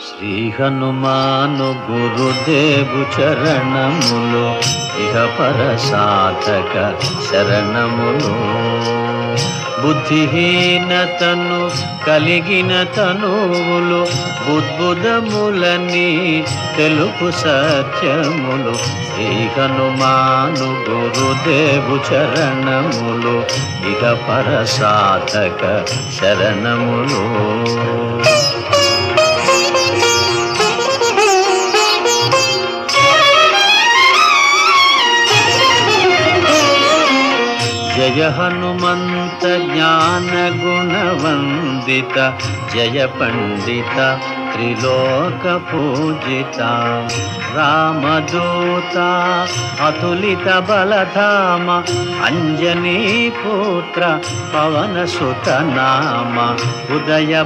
శ్రీ హనుమాను గురుదేవు చరణములు ఇహ పర సాధక శరణములు. బుద్ధిహీనతను కలిగిన తనువులు బుద్బుదములని తెలుపు సత్యములు. శ్రీ హనుమాను గురుదేవు చరణములు ఇహ పర సాధక శరణములు. జయ హనుమంత జ్ఞాన గుణవందిత, జయ పండిత త్రిలోక పూజిత. రామదూత అతులిత బలధామ, అంజనీ పుత్ర పవన సుత నామ. ఉదయ